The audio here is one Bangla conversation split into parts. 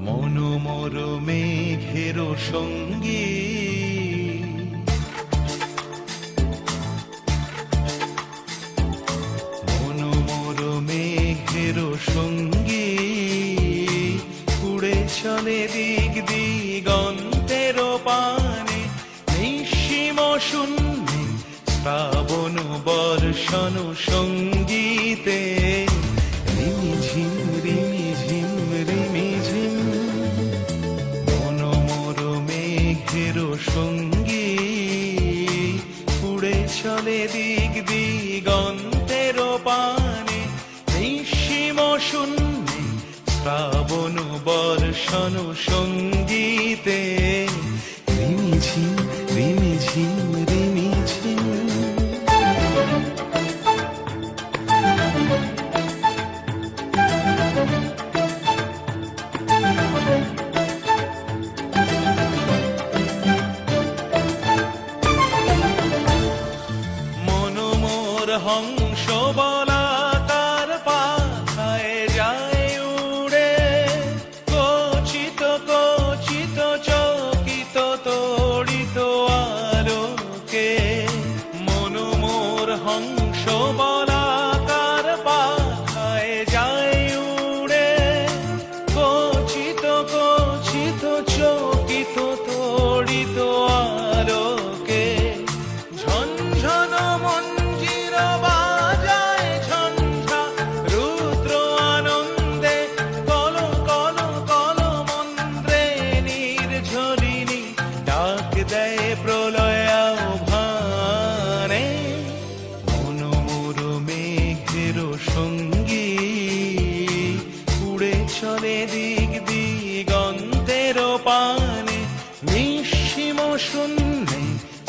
মনোমর মেঘের সঙ্গী মনোমর মেঘের সঙ্গী উড়ে চলে দিক দিগন্তের পানে নিঃসীম শূন্যে শ্রাবণ বর্ষণ সঙ্গীতে রিমিঝিম রিমিঝিম রিমিঝিম মনোমর মেঘের সঙ্গী উড়ে চলে দিক দিগন্তের পানে নিঃসীম শূন্যে শ্রাবণ বর্ষণ সঙ্গীতে রিমিঝিম রিমিঝিম রিমিঝিম হংস বলাকার পাখায় যায় উড়ে কচিত কচিত চকিত তড়িত আলোকে মনোমোর হংস বলাকার পাখায় যায় উড়ে কচিত কচিত চকিত তড়িত আলোকে ঝনঝন সঙ্গী উড়ে চলে দিক দিগন্তের পানে নিঃসীম শূন্যে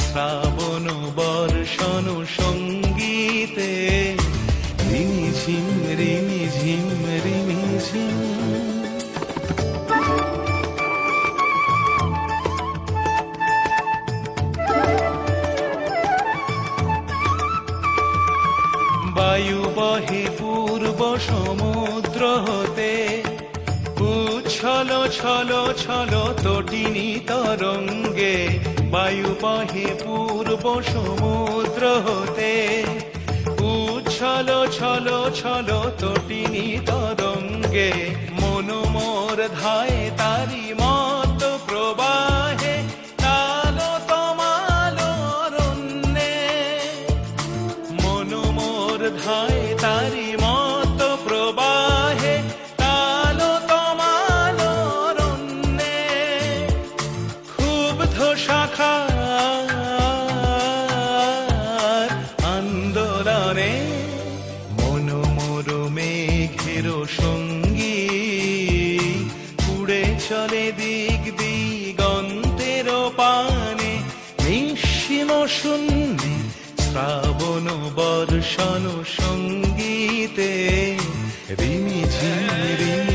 শ্রাবণ বর্ষণ সঙ্গীতে রিমিঝিম রিমিঝিম রিমিঝিম বায়ু বহে পূর্ব সমুদ্র হতে উচ্ছল ছল ছল তটিনী তরঙ্গে বায়ু বহে পূর্ব সমুদ্র হতে উচ্ছল ছল ছল তটিনী তরঙ্গে মনোমর ধায় তারি মত প্রবাহে তালো তমালো অরণ্যে মনোমর ধায় তারি মত প্রবাহে তালো তমালো অরণ্যে ক্ষুব্ধ শাখার আন্দোলনে মনোমর মেঘের সঙ্গী উড়ে চলে দিক দিগন্তের পানে নিঃসীম শূন্যে শ্রাবণ বর্ষণ সঙ্গীতে রিমিঝিম রিমি